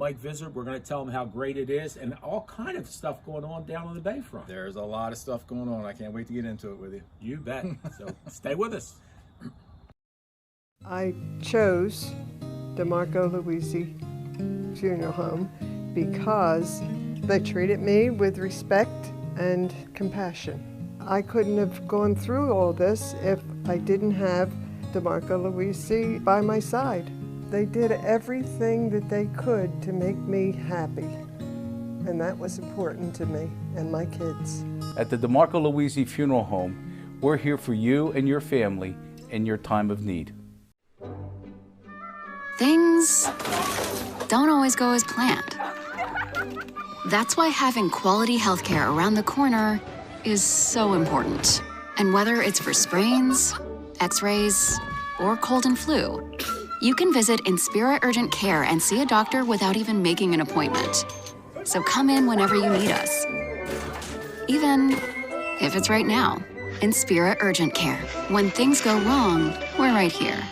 Like Vizzard, we're going to tell them how great it is and all kind of stuff going on down on the bayfront. There's a lot of stuff going on. I can't wait to get into it with you. You bet. So stay with us. I chose DeMarco-Luisi Funeral Home because they treated me with respect and compassion. I couldn't have gone through all this if I didn't have DeMarco-Luisi by my side. They did everything that they could to make me happy, and that was important to me and my kids. At the DeMarco-Luisi Funeral Home, we're here for you and your family in your time of need. Things don't always go as planned. That's why having quality healthcare around the corner is so important. And whether it's for sprains, x-rays, or cold and flu, you can visit Inspira Urgent Care and see a doctor without even making an appointment. So come in whenever you need us. Even if it's right now. Inspira Urgent Care. When things go wrong, we're right here.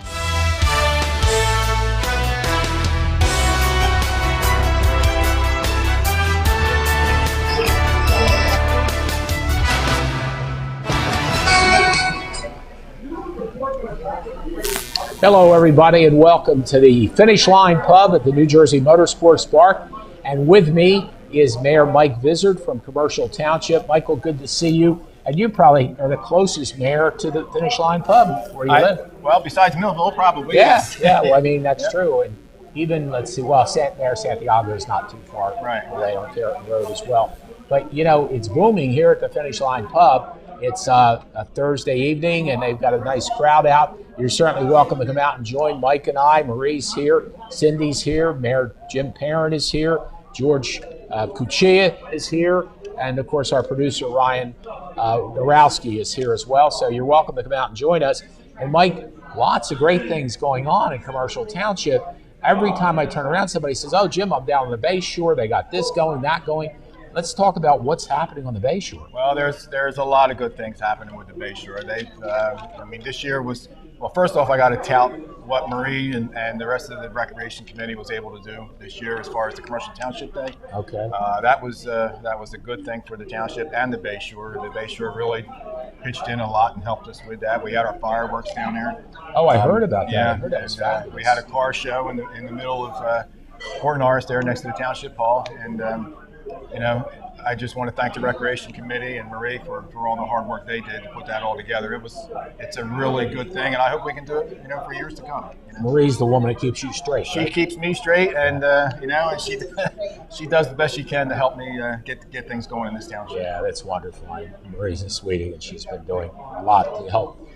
Hello, everybody, and welcome to the Finish Line Pub at the New Jersey Motorsports Park. And with me is Mayor Mike Vizzard from Commercial Township. Michael, good to see you. And you probably are the closest mayor to the Finish Line Pub where you live. Well, besides Millville, probably. Yeah, yeah. Well, I mean, that's true. And even, let's see, well, Mayor Santiago is not too far away on Ferreton Road as well. But, you know, it's booming here at the Finish Line Pub. It's a Thursday evening, and they've got a nice crowd out. You're certainly welcome to come out and join Mike and I. Marie's here. Cindy's here. Mayor Jim Parent is here. George Cuccia is here. And, of course, our producer, Ryan Dorowski, is here as well. So you're welcome to come out and join us. And, Mike, lots of great things going on in Commercial Township. Every time I turn around, somebody says, oh, Jim, I'm down on the Bay Shore. They got this going, that going. Let's talk about what's happening on the Bay Shore. Well, there's a lot of good things happening with the Bay Shore. I mean, this year was, well, first off, I got to tout what Marie and the rest of the Recreation Committee was able to do this year as far as the Commercial Township Day. Okay. That was a good thing for the township and the Bay Shore. The Bay Shore really pitched in a lot and helped us with that. We had our fireworks down there. Oh, I heard about that. Yeah, I heard that was fabulous. We had a car show in the middle of Port Norris there next to the Township Hall, and you know, I just want to thank the Recreation Committee and Marie for all the hard work they did to put that all together. It's a really good thing, and I hope we can do it, for years to come. Marie's the woman that keeps you straight. She right? keeps me straight, and and she does the best she can to help me get things going in this township. Yeah, that's wonderful. Marie's a sweetie, and she's been doing a lot to help.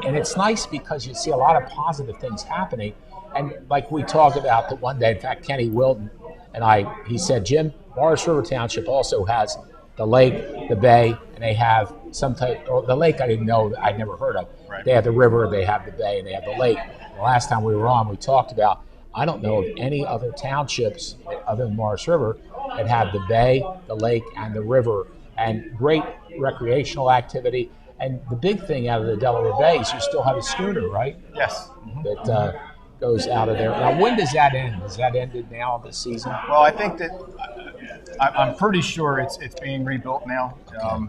And it's nice because you see a lot of positive things happening. And like we talked about the one day, in fact, Kenny Wilton and he said, Jim, Morris River Township also has the lake, the bay, and they have some type, or the lake I didn't know, I'd never heard of. Right. They have the river, they have the bay, and they have the lake. The last time we were on, we talked about, I don't know of any other townships other than Morris River that have the bay, the lake, and the river, and great recreational activity. And the big thing out of the Delaware Bay is you still have a schooner, right? Yes. That goes out of there. Now, when does that end? Is that ended now this season? Well, I think that I'm pretty sure it's being rebuilt now.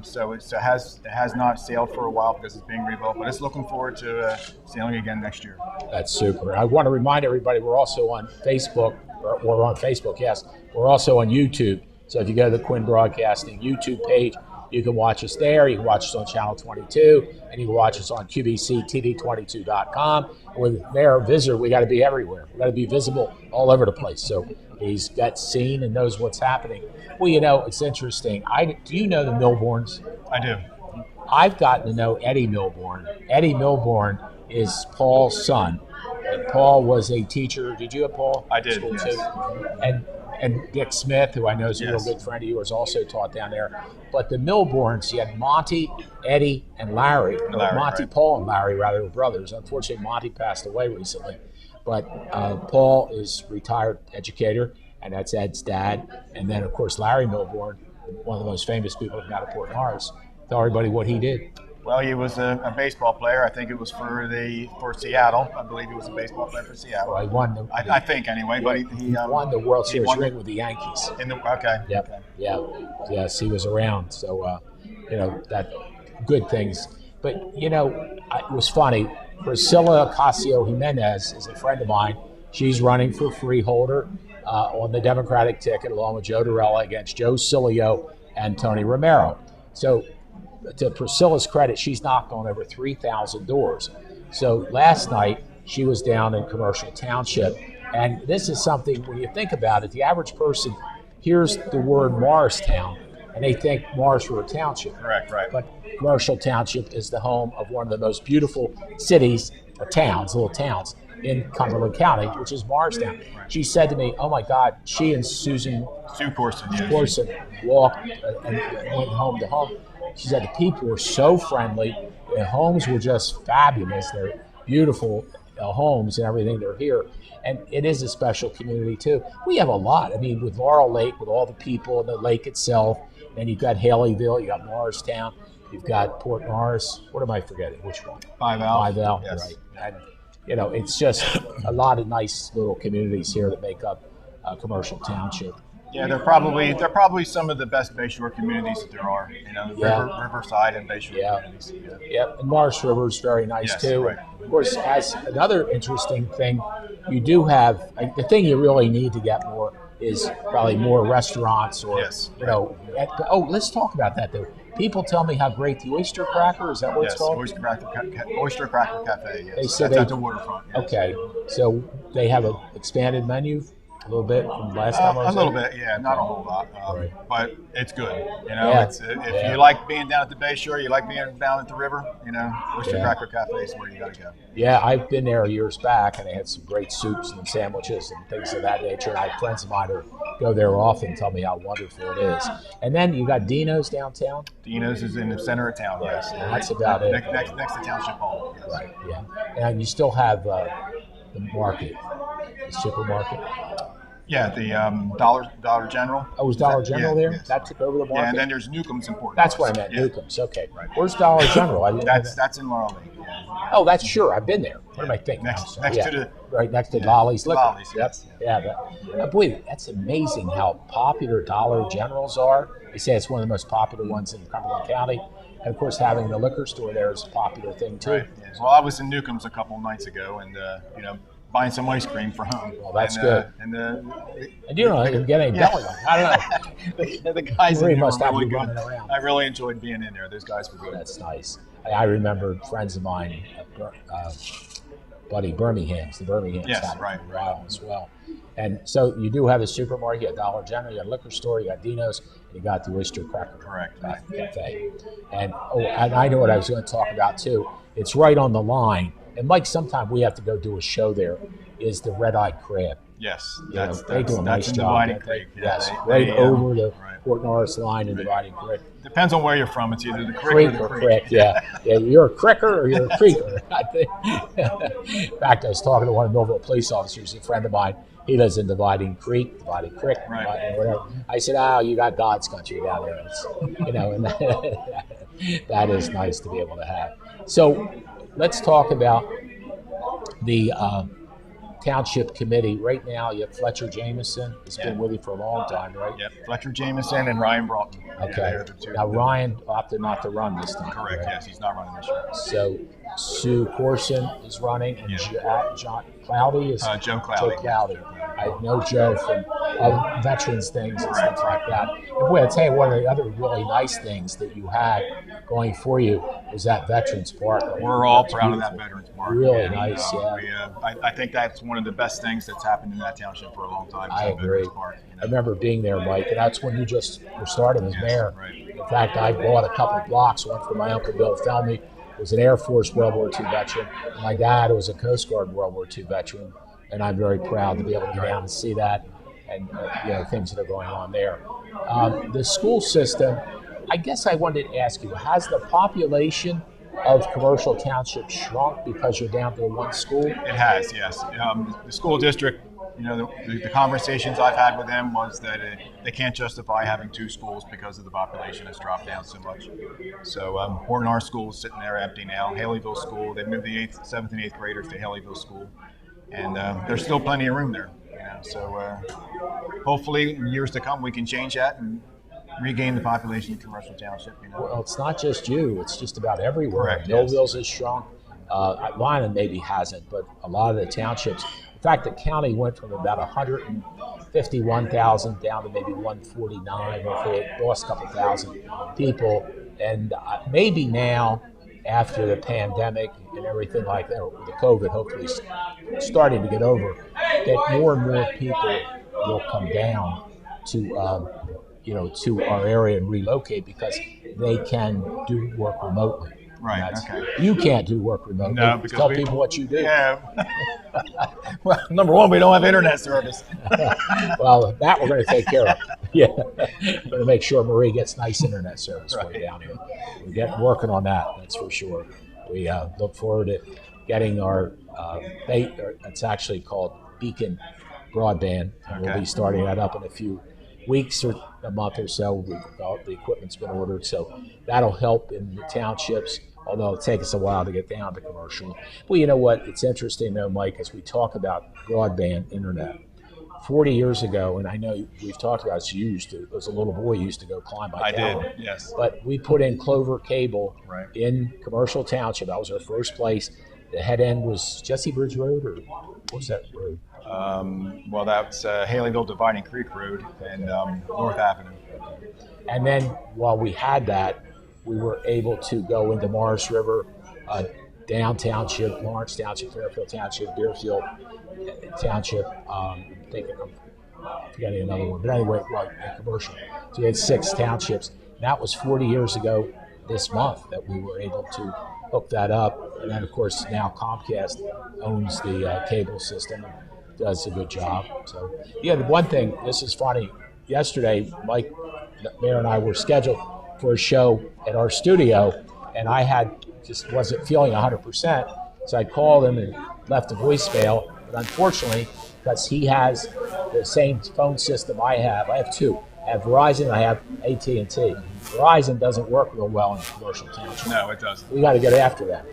So it has not sailed for a while because it's being rebuilt, but it's looking forward to sailing again next year. That's super. I want to remind everybody we're also on Facebook. We're on Facebook, yes. We're also on YouTube. So if you go to the QUINN Broadcasting YouTube page, you can watch us there. You can watch us on Channel 22, and you can watch us on QBCTV22.com. With Mayor Vizzard, we got to be everywhere. We got to be visible all over the place. So he's got seen and knows what's happening. Well, it's interesting. Do you know the Milborns? I do. I've gotten to know Eddie Milborn. Eddie Milborn is Paul's son. And Paul was a teacher. Did you have Paul? I did, School yes. Too? And Dick Smith, who I know is a real good friend of yours, also taught down there. But the Milborns, you had Monty, Eddie, and Larry. Monty, right. Paul, and Larry, rather, were brothers. Unfortunately, Monty passed away recently. But Paul is retired educator, and that's Ed's dad. And then, of course, Larry Milborn, one of the most famous people in Port Norris. Tell everybody what he did. Well, he was a baseball player. I think it was for Seattle. I believe he was a baseball player for Seattle. Well, he won I think anyway, but he won the World Series ring with the Yankees. Okay. Yep. Okay. Yeah. Yes, he was around. So, that good things. But, it was funny. Priscilla Ocasio-Jimenez is a friend of mine. She's running for freeholder on the Democratic ticket along with Joe Durella against Joe Cilio and Tony Romero. So, to Priscilla's credit, she's knocked on over 3,000 doors. So last night, she was down in Commercial Township. And this is something, when you think about it, the average person hears the word Morristown, and they think Morris River Township. Correct, right. But Commercial Township is the home of one of the most beautiful cities, or towns, little towns, in Cumberland County, which is Morristown. Right. She said to me, oh my God, she and Sue Corson walked and went home to home. She said the people were so friendly. The homes were just fabulous. They're beautiful homes and everything. They're here. And it is a special community, too. We have a lot. I mean, with Laurel Lake, with all the people and the lake itself, and you've got Haleyville, you've got Morristown, you've got Port Norris. What am I forgetting? Which one? Five L, yes. Right. And, it's just a lot of nice little communities here that make up Commercial Township. Yeah, they're probably some of the best Bayshore communities that there are. Riverside and Bayshore communities. Yeah, and Morris River is very nice too. Right. Of course, as another interesting thing, you do have the thing you really need to get more is probably more restaurants or let's talk about that though. People tell me how great the Oyster Cracker is. That what it's called? Oyster Cracker Cafe. Yes. They said that's at the waterfront. Yes. Okay, so they have an expanded menu. A little bit from last time I was a little bit, yeah, not a whole lot, right. But it's good. If you like being down at the Bayshore, you like being down at the river. Oyster Cracker Cafe is where you got to go. Yeah, I've been there years back, and they had some great soups and sandwiches and things of that nature. And I have friends of mine who go there often and tell me how wonderful it is. And then you got Dino's downtown. Dino's is in the center of town. Yes, and that's about it. Next to Township Hall. Yes. Right. Yeah, and you still have the market, the supermarket. Yeah, the Dollar General. Oh, was Dollar General there? Yes. That took over the market? Yeah, and then there's Newcomb's in Port That's Norris. what I meant, Newcomb's. Okay. Right. Where's Dollar General? That's in Laurel Lake. Yeah. Oh, that's sure. I've been there. What am I thinking? Next to Lolly's Liquor. Lolly's, yes. Yeah. Boy, that's amazing how popular Dollar Generals are. They say it's one of the most popular ones in Cumberland County. And, of course, having the liquor store there is a popular thing, too. Right. Yes. Well, I was in Newcomb's a couple nights ago, and, buying some ice cream for home. Well, that's good. And you don't even get any belly on. I don't know. the guys in there must were have really you good. running around. I really enjoyed being in there. Those guys were good. That's nice. I remember friends of mine, Buddy Birmingham's, the Birmingham's had around as well. And so you do have a supermarket, you got Dollar General, you got a liquor store, you got Dino's, and you got the Oyster Cracker Cafe. And I know what I was going to talk about too. It's right on the line. And Mike, sometime we have to go do a show there, is the Red-Eyed Crab. Yes. They do a nice job. Dividing Creek. Yes, over the Port Norris line and Dividing Creek. Depends on where you're from. It's either the creek or the creek. Yeah, you're a cricker or you're a creeker. I think. In fact, I was talking to one of the Millville police officers, a friend of mine. He lives in Dividing Creek, whatever. I said, you got God's country down there. It's, and that is nice to be able to have. So let's talk about the Township Committee. Right now, you have Fletcher Jameson. He's been with you for a long time, right? Yep, Fletcher Jameson and Ryan Broughton. Okay. Now, Ryan opted not to run this time. Correct, right? yes, he's not running this year. So Sue Corson is running, and John Cloudy is Joe Cloudy. Joe Cloudy. I know Joe from veterans things and stuff like that. And boy, I'll tell you, one of the other really nice things that you had going for you was that Veterans Park. We're all proud of that Veterans Park. Really nice, I think that's one of the best things that's happened in that township for a long time. I agree. Park, I remember being there, Mike, and that's when you just were starting as mayor. Right. In fact, I bought a couple of blocks, one for my uncle Bill Felmy, who was an Air Force World War II veteran. And my dad was a Coast Guard World War II veteran, and I'm very proud to be able to go down and see that and things that are going on there. The school system, I guess I wanted to ask you, has the population of Commercial Township shrunk because you're down to one school? It has, yes. The school district you know, the conversations I've had with them was that they can't justify having 2 schools because of the population has dropped down so much. So Horton R School is sitting there empty now. Haleyville School, they moved the 7th and 8th graders to Haleyville School, and there's still plenty of room there. You know, so hopefully in years to come we can change that and regain the population in Commercial Township. You know? Well, it's not just you; it's just about everywhere. Correct, Millville's is shrunk. Lyman maybe hasn't, but a lot of the townships. In fact, the county went from about 151,000 down to maybe 149, or they lost a couple thousand people. And maybe now, after the pandemic and everything like that, the COVID hopefully starting to get over, that more and more people will come down to to our area and relocate because they can do work remotely. Right. Okay. You can't do work remotely. No, because tell people what you do. Yeah. Well, number one, we don't have internet service. Well, that we're going to take care of. Yeah. We're going to make sure Marie gets nice internet service for you down here. We're working on that. That's for sure. We look forward to getting our. It's actually called Beacon Broadband. And we'll be starting that up in a few weeks or a month or so. The equipment's been ordered, so that'll help in the townships, although it'll take us a while to get down to commercial. Well, you know what? It's interesting, though, Mike, as we talk about broadband internet. 40 years ago, and I know we've talked about it, you used to, as a little boy, you used to go climb my tower. I did, yes. But we put in Clover Cable in Commercial Township. That was our first place. The head end was Jesse Bridge Road, or what was that road? Well, that's Haleyville Dividing Creek Road and North Avenue. And then while we had that, we were able to go into Morris River, down Township, Lawrence Township, Fairfield Township, Deerfield Township. I'm forgetting another one, but anyway, commercial. So we had 6 townships. And that was 40 years ago this month that we were able to hook that up. And then, of course, now Comcast owns the cable system and does a good job. So, yeah, the one thing, this is funny. Yesterday, Mike, Mayor, and I were scheduled for a show at our studio, and I just wasn't feeling 100%. So I called him and left a voicemail. But unfortunately, because he has the same phone system I have 2. I have Verizon, I have AT&T. Verizon doesn't work real well in Commercial Township. No, it doesn't. We got to get after that,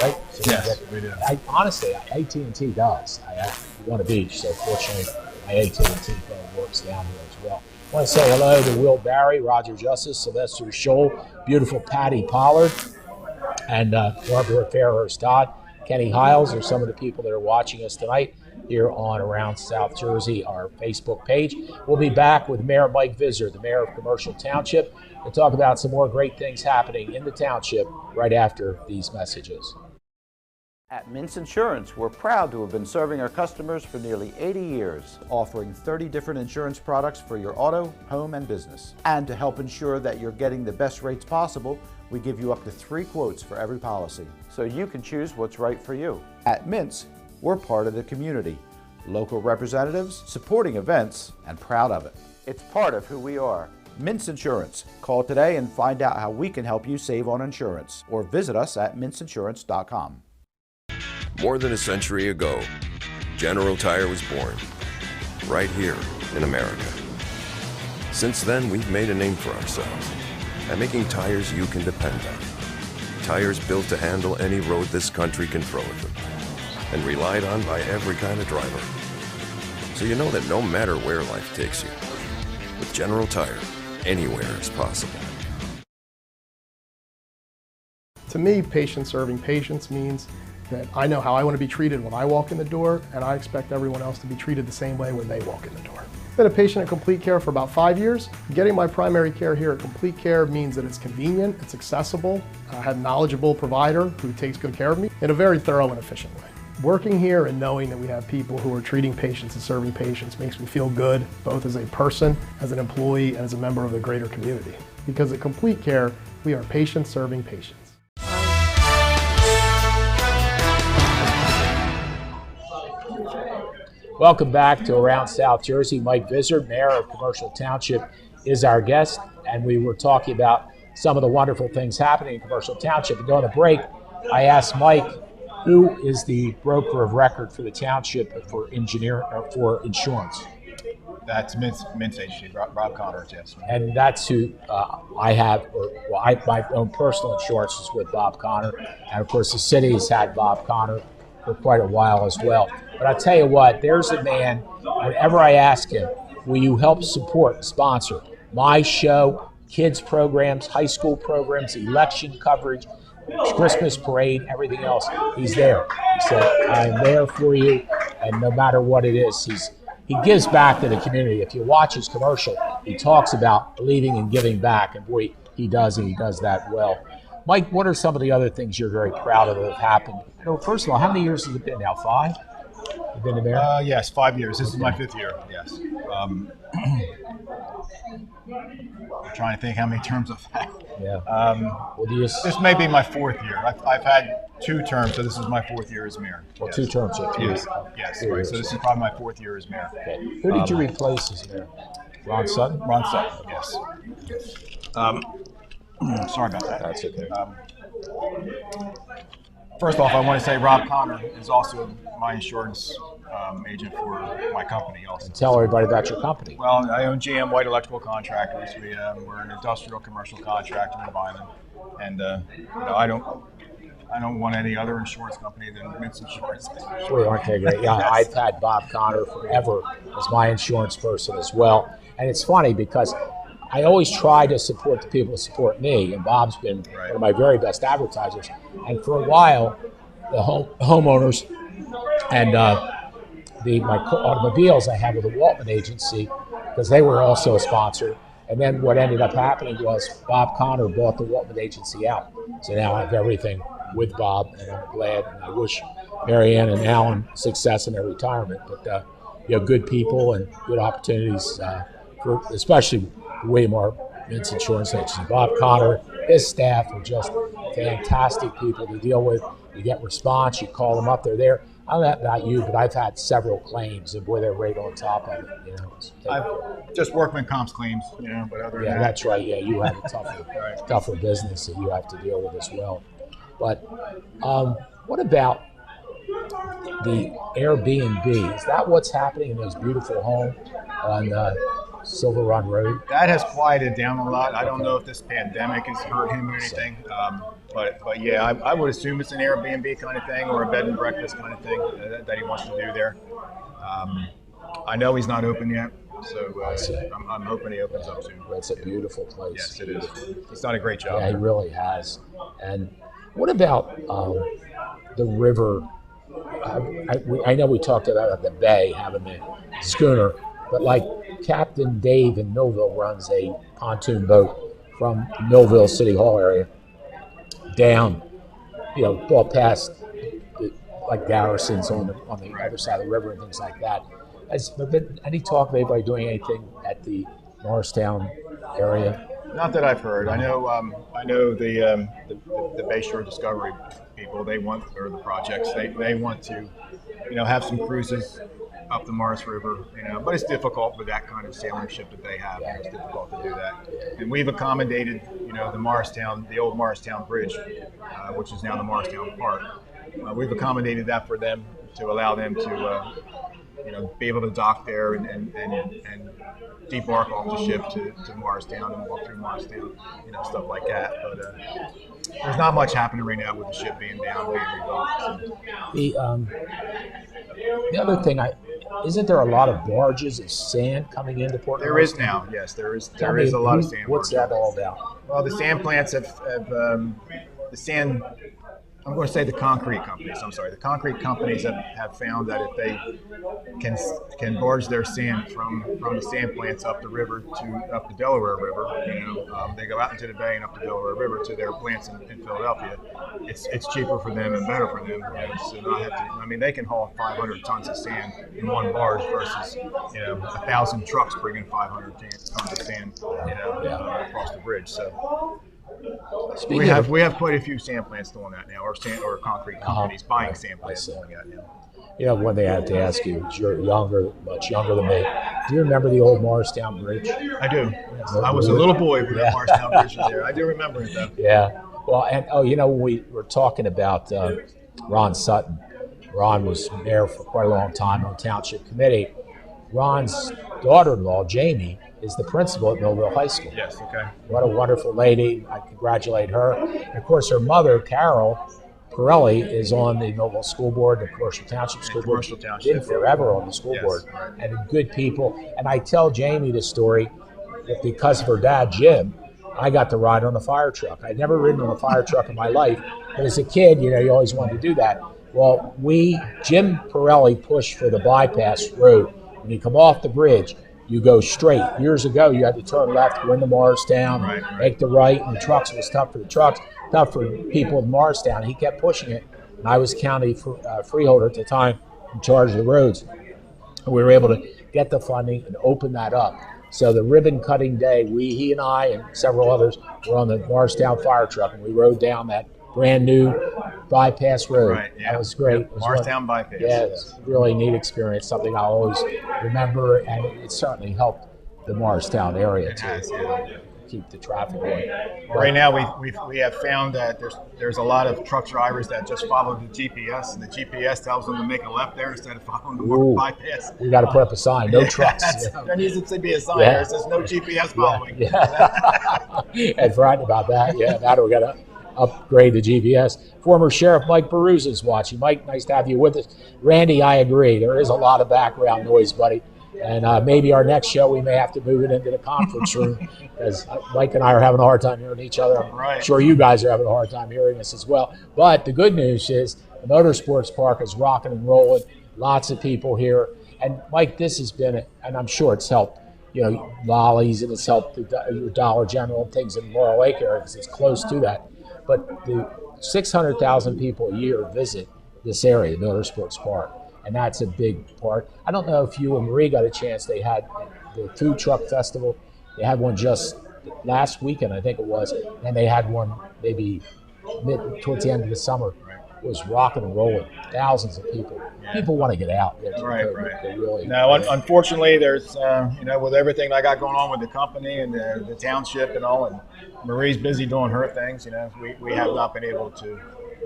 right? So yes, we do. Honestly, AT&T does. I want a beach, so fortunately, my AT&T phone works down here as well. I want to say hello to Will Barry, Roger Justice, Sylvester Scholl, beautiful Patty Pollard, and Barbara Fairhurst Todd. Kenny Hiles are some of the people that are watching us tonight here on Around South Jersey, our Facebook page. We'll be back with Mayor Mike Vizzard, the mayor of Commercial Township, to talk about some more great things happening in the township right after these messages. At Mintz Insurance, we're proud to have been serving our customers for nearly 80 years, offering 30 different insurance products for your auto, home, and business. And to help ensure that you're getting the best rates possible, we give you up to 3 quotes for every policy, so you can choose what's right for you. At Mintz, we're part of the community, local representatives, supporting events, and proud of it. It's part of who we are. Mintz Insurance. Call today and find out how we can help you save on insurance, or visit us at mintzinsurance.com. More than a century ago, General Tire was born, right here in America. Since then, we've made a name for ourselves by making tires you can depend on. Tires built to handle any road this country can throw at them, and relied on by every kind of driver. So you know that no matter where life takes you, with General Tire, anywhere is possible. To me, patient serving patients means that I know how I want to be treated when I walk in the door, and I expect everyone else to be treated the same way when they walk in the door. I've been a patient at Complete Care for about 5 years. Getting my primary care here at Complete Care means that it's convenient, it's accessible, I have a knowledgeable provider who takes good care of me in a very thorough and efficient way. Working here and knowing that we have people who are treating patients and serving patients makes me feel good, both as a person, as an employee, and as a member of the greater community. Because at Complete Care, we are patients serving patients. Welcome back to Around South Jersey. Mike Vizzard, mayor of Commercial Township, is our guest, and we were talking about some of the wonderful things happening in Commercial Township. And during the break, I asked Mike Who is the broker of record for the township for insurance? That's Mint's agency, Rob Connors, yes. And that's who I have. My own personal insurance is with Bob Connor, and of course the city has had Bob Connor for quite a while as well. But I'll tell you what, there's a man. Whenever I ask him, will you help support, sponsor my show, kids programs, high school programs, election coverage, Christmas parade, everything else, he's there. He said, I'm there for you, and no matter what it is, he gives back to the community. If you watch his commercial, he talks about believing and giving back, and boy, he does, and he does that well. Mike, what are some of the other things you're very proud of that have happened? First of all, how many years has it been now? 5? You've been the mayor? Yes, 5 years. This is my 5th year, yes. I'm trying to think how many terms I've had. Yeah. This may be my 4th year. I've had 2 terms, so this is my 4th year as mayor. Well, yes. 2 terms, so 3 years. Yes, right. So this is probably my 4th year as mayor. Okay. Who did you replace as mayor? Ron Sutton? Ron Sutton, yes. Sorry about that. That's okay. First off, I want to say Rob Connor is also my insurance agent for my company also. And tell everybody about your company. Well, I own GM White Electrical Contractors. We're an industrial commercial contractor in Vineland, and I don't want any other insurance company than Mint's Insurance. Sure, aren't they great? Yeah, I've had Bob Connor forever as my insurance person as well, and it's funny because I always try to support the people who support me, and Bob's been one of my very best advertisers. And for a while, the homeowners and my automobiles I had with the Waltman agency, because they were also a sponsor. And then what ended up happening was Bob Connor bought the Waltman agency out. So now I have everything with Bob, and I'm glad. And I wish Marianne and Alan success in their retirement. But good people and good opportunities, for especially William R. Mint's Insurance Agency. Bob Connor, his staff are just fantastic people to deal with. You get response, you call them up, they're there. I don't know about you, but I've had several claims, and boy, they're right on top of it. I've just workman comps claims, but other than that. That's right. Yeah, you have a tougher business that you have to deal with as well. But what about the Airbnb? Is that what's happening in those beautiful homes on Silver Run Road? That has quieted down a lot. I don't know if this pandemic has hurt him or anything, but yeah, I would assume it's an Airbnb kind of thing or a bed and breakfast kind of thing that he wants to do there. I know he's not open yet, so I'm hoping he opens up soon. It's a beautiful place. Yes, it is. He's done a great job. Yeah, he really has. And what about the river? I know we talked about the bay having the schooner, but like Captain Dave in Millville runs a pontoon boat from Millville City Hall area down, all past like Garrison's on the other side of the river and things like that. Has there been any talk of anybody doing anything at the Morristown area? Not that I've heard. I know the Bayshore Discovery people. They want, or the projects. They want to, have some cruises up the Morris River. But it's difficult with that kind of sailing ship that they have. It's difficult to do that. And we've accommodated, the old Morristown Bridge, which is now the Morristown Park. We've accommodated that for them to allow them to, be able to dock there and debark off the ship to Morristown and walk through Morristown, stuff like that. But there's not much happening right now with the ship being down, being redocked. The other thing, isn't there a lot of barges of sand coming into Port There is now, yes. There is a lot of sand. What's that all about? Well, the sand plants have the sand. I'm going to say the concrete companies. I'm sorry. The concrete companies have found that if they can barge their sand from the sand plants up the river up the Delaware River, they go out into the bay and up the Delaware River to their plants in Philadelphia. It's cheaper for them and better for them. So not have to. They can haul 500 tons of sand in one barge versus 1,000 trucks bringing 500 tons of sand across the bridge. So. We have quite a few sand plants doing that now, or concrete companies buying sand plants doing that now. One thing I have to ask you, you're much younger than me. Do you remember the old Morristown Bridge? I do. Yes. I was a little boy when the Morristown Bridge was there. I do remember it though. Yeah. Well, and when we were talking about Ron Sutton. Ron was there for quite a long time on Township Committee. Ron's daughter-in-law, Jamie, is the principal at Millville High School. Yes, okay. What a wonderful lady. I congratulate her. And of course, her mother, Carol Pirelli, is on the Millville School Board, the Commercial Township School Board. Commercial Township. Been forever on the school board. And good people. And I tell Jamie the story that because of her dad, Jim, I got to ride on a fire truck. I'd never ridden on a fire truck in my life, but as a kid, you always wanted to do that. Well, Jim Pirelli pushed for the bypass road. When you come off the bridge, you go straight. Years ago, you had to turn left, go into Morristown, make the right, and the trucks. It was tough for the trucks, tough for people in Morristown. He kept pushing it, and I was county freeholder at the time in charge of the roads. And we were able to get the funding and open that up. So the ribbon cutting day, he and I and several others were on the Morristown fire truck, and we rode down that brand new bypass road. Right, yeah. That was great. Yep. Morristown bypass. Yeah, it's a really neat experience, something I'll always remember, and it certainly helped the Morristown area to keep the traffic going. Right now, we have found that there's a lot of truck drivers that just follow the GPS, and the GPS tells them to make a left there instead of following the bypass. We got to put up a sign, no trucks. There needs to be a sign there that says no GPS following. Yeah. And frightened about that. Yeah, now we got to upgrade the GPS. Former Sheriff Mike Baruzza's watching. Mike, nice to have you with us. Randy, I agree. There is a lot of background noise, buddy. And maybe our next show, we may have to move it into the conference room, because Mike and I are having a hard time hearing each other. I'm sure you guys are having a hard time hearing us as well. But the good news is the Motorsports Park is rocking and rolling. Lots of people here. And Mike, this has been, and I'm sure it's helped, Lollies, and it's helped the Dollar General and things in Laurel Lake area because it's close to that. But the 600,000 people a year visit this area, the Motorsports Park, and that's a big part. I don't know if you and Marie got a chance. They had the food truck festival. They had one just last weekend, I think it was, and they had one maybe towards the end of the summer. It was rocking and rolling. Thousands of people. People want to get out. They really. No, unfortunately, there's with everything I got going on with the company and the township and all, and Marie's busy doing her things. We have not been able to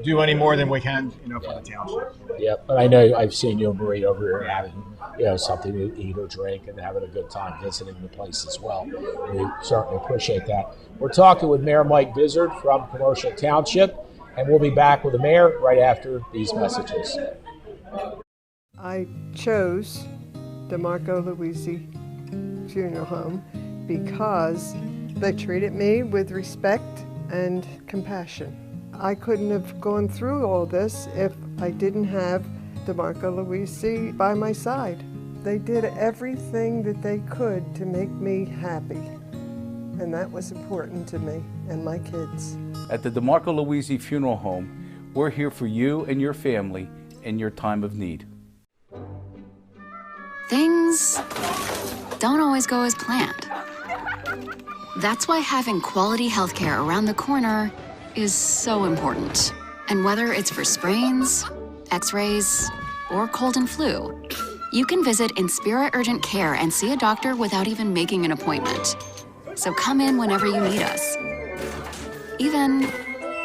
do any more than we can, for the township. Yeah, but I know I've seen you and Marie over here having, something to eat or drink and having a good time visiting the place as well. We certainly appreciate that. We're talking with Mayor Mike Vizzard from Commercial Township, and we'll be back with the mayor right after these messages. I chose DeMarco-Luisi Funeral Home because they treated me with respect and compassion. I couldn't have gone through all this if I didn't have DeMarco-Luisi by my side. They did everything that they could to make me happy, and that was important to me and my kids. At the DeMarco-Luisi Funeral Home, we're here for you and your family in your time of need. Things don't always go as planned. That's why having quality healthcare around the corner is so important. And whether it's for sprains, x-rays, or cold and flu, you can visit Inspira Urgent Care and see a doctor without even making an appointment. So come in whenever you need us. Even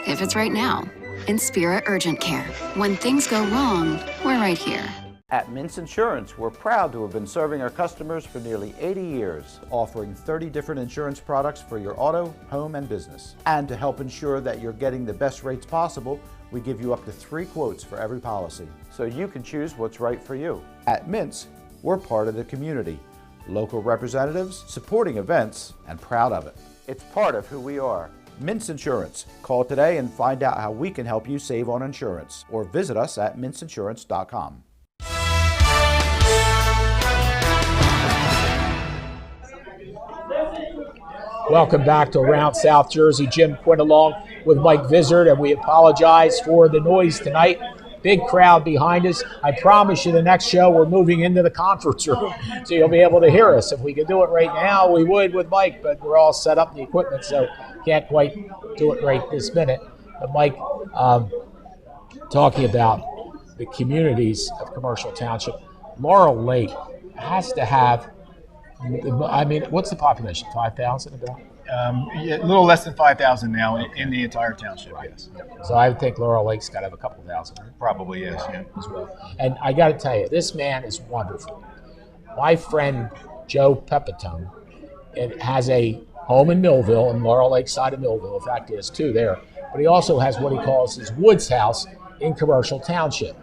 if it's right now. Inspira Urgent Care. When things go wrong, we're right here. At Mintz Insurance, we're proud to have been serving our customers for nearly 80 years, offering 30 different insurance products for your auto, home, and business. And to help ensure that you're getting the best rates possible, we give you up to 3 quotes for every policy, so you can choose what's right for you. At Mintz, we're part of the community, local representatives, supporting events, and proud of it. It's part of who we are. Mintz Insurance. Call today and find out how we can help you save on insurance, or visit us at mintzinsurance.com. Welcome back to Around South Jersey. Jim Quinn along with Mike Vizzard, and we apologize for the noise tonight. Big crowd behind us. I promise you the next show we're moving into the conference room, so you'll be able to hear us. If we could do it right now, we would with Mike, but we're all set up in the equipment, so can't quite do it right this minute. But Mike, talking about the communities of Commercial Township, Laurel Lake has to have I mean, what's the population? 5,000 about? Yeah, a little less than 5,000 now in the entire township. Yes. So I would think Laurel Lake's got to have a couple thousand. Right? Probably yes. Yeah. As well. And I got to tell you, this man is wonderful. My friend Joe Pepitone, it has a home in Millville, in Laurel Lake side of Millville. In fact, he has two there. But he also has what he calls his Woods House in Commercial Township.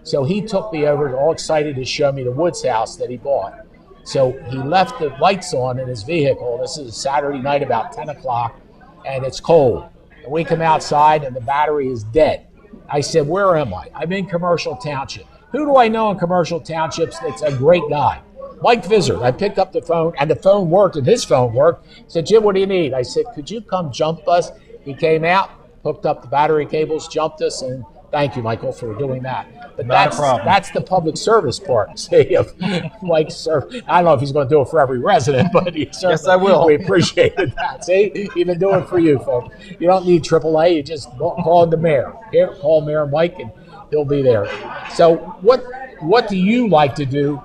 So he took me over, all excited to show me the Woods House that he bought. So he left the lights on in his vehicle. This is a Saturday night about 10 o'clock, and it's cold. And we come outside, and the battery is dead. I said, where am I? I'm in Commercial Township. Who do I know in Commercial Townships that's a great guy? Mike Vizzard. I picked up the phone, and the phone worked, and his phone worked. He said, Jim, what do you need? I said, could you come jump us? He came out, hooked up the battery cables, jumped us, and thank you, Michael, for doing that. But that's the public service part, see, of Mike's service. I don't know if he's going to do it for every resident, but yes, I will. We appreciated that. See, even doing it for you, folks. You don't need AAA. You just call the mayor. Here, call Mayor Mike, and he'll be there. So, what do you like to do